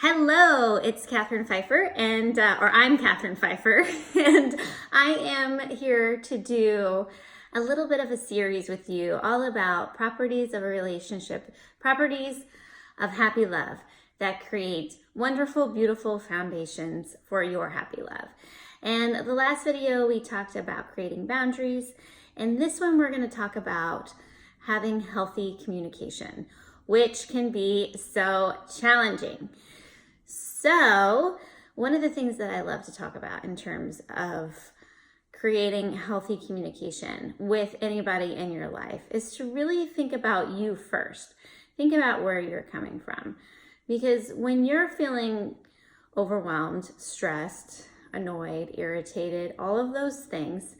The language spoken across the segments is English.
Hello, it's Catherine Pfeiffer, or I'm Catherine Pfeiffer, and I am here to do a little bit of a series with you all about properties of a relationship, properties of happy love that create wonderful, beautiful foundations for your happy love. And the last video we talked about creating boundaries, and this one we're going to talk about having healthy communication, which can be so challenging. So, one of the things that I love to talk about in terms of creating healthy communication with anybody in your life is to really think about you first. Think about where you're coming from. Because when you're feeling overwhelmed, stressed, annoyed, irritated, all of those things,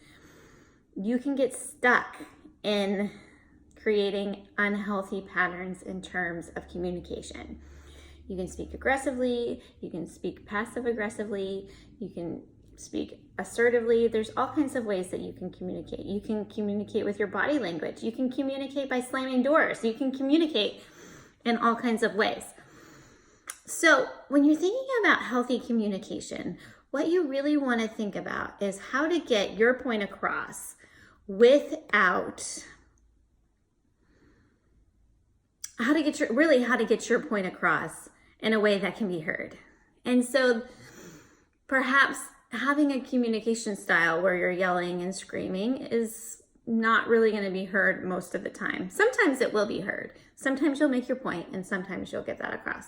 you can get stuck in creating unhealthy patterns in terms of communication. You can speak aggressively, you can speak passive aggressively, you can speak assertively. There's all kinds of ways that you can communicate. You can communicate with your body language. You can communicate by slamming doors. You can communicate in all kinds of ways. So when you're thinking about healthy communication, what you really want to think about is how to get your point across without how to get your point across in a way that can be heard. And so perhaps having a communication style where you're yelling and screaming is not really going to be heard most of the time. Sometimes it will be heard. Sometimes you'll make your point and sometimes you'll get that across.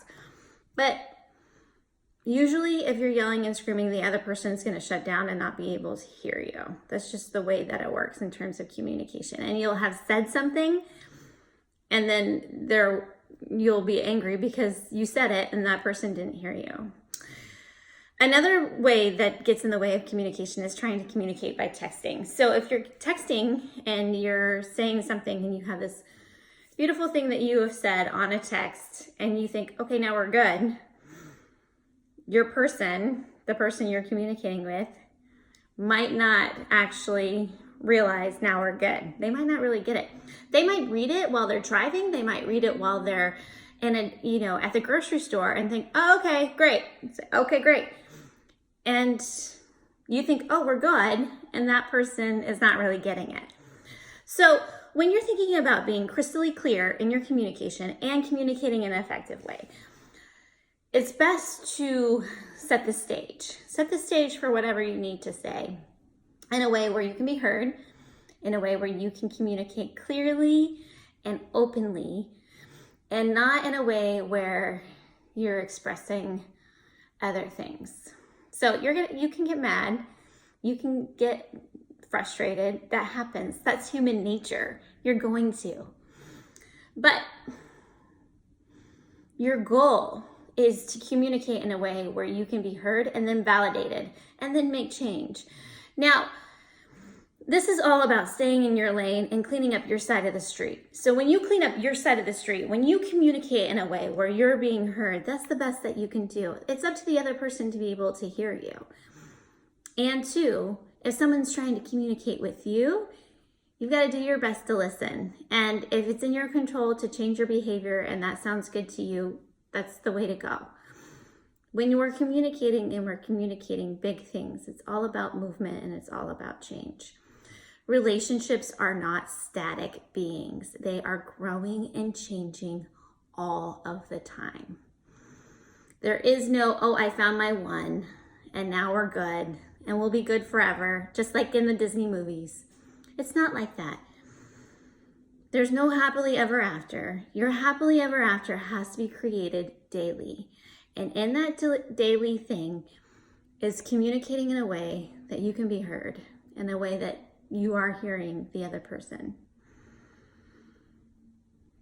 But usually if you're yelling and screaming, the other person's going to shut down and not be able to hear you. That's just the way that it works in terms of communication. And you'll have said something and then you'll be angry because you said it and that person didn't hear you. Another way that gets in the way of communication is trying to communicate by texting. So if you're texting and you're saying something and you have this beautiful thing that you have said on a text and you think, okay, now we're good. The person you're communicating with, might not actually realize now we're good. They might not really get it. They might read it while they're driving. They might read it while they're at the grocery store and think, oh, okay, great. Okay, great. And you think, oh, we're good. And that person is not really getting it. So when you're thinking about being crystally clear in your communication and communicating in an effective way, it's best to set the stage. Set the stage for whatever you need to say in a way where you can be heard, in a way where you can communicate clearly and openly, and not in a way where you're expressing other things. So you can get mad, you can get frustrated. That happens. That's human nature. You're going to. But your goal is to communicate in a way where you can be heard and then validated and then make change. Now, this is all about staying in your lane and cleaning up your side of the street. So when you clean up your side of the street, when you communicate in a way where you're being heard, that's the best that you can do. It's up to the other person to be able to hear you. And two, if someone's trying to communicate with you, you've got to do your best to listen. And if it's in your control to change your behavior and that sounds good to you, that's the way to go. When we're communicating and we're communicating big things, it's all about movement and it's all about change. Relationships are not static beings. They are growing and changing all of the time. There is no, oh, I found my one and now we're good and we'll be good forever, just like in the Disney movies. It's not like that. There's no happily ever after. Your happily ever after has to be created daily. And in that daily thing is communicating in a way that you can be heard, in a way that you are hearing the other person.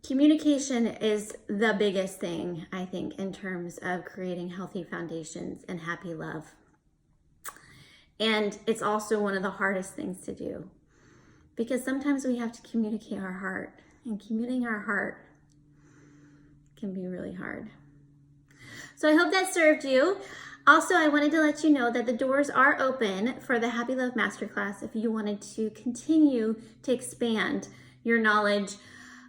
Communication is the biggest thing, I think, in terms of creating healthy foundations and happy love. And it's also one of the hardest things to do because sometimes we have to communicate our heart, and communicating our heart can be really hard. So I hope that served you. Also, I wanted to let you know that the doors are open for the Happy Love Masterclass if you wanted to continue to expand your knowledge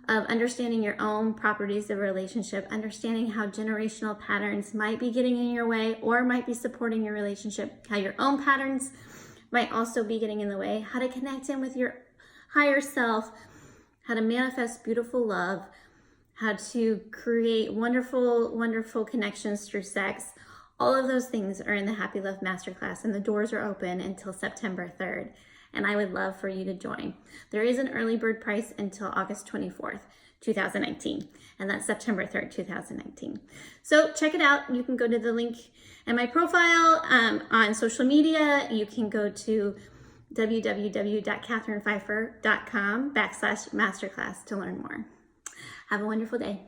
of understanding your own properties of relationship, understanding how generational patterns might be getting in your way or might be supporting your relationship, how your own patterns might also be getting in the way, how to connect in with your higher self, how to manifest beautiful love, how to create wonderful, wonderful connections through sex. All of those things are in the Happy Love Masterclass, and the doors are open until September 3rd. And I would love for you to join. There is an early bird price until August 24th, 2019, and that's September 3rd, 2019. So check it out. You can go to the link in my profile on social media. You can go to www.katherinepfeiffer.com/masterclass to learn more. Have a wonderful day.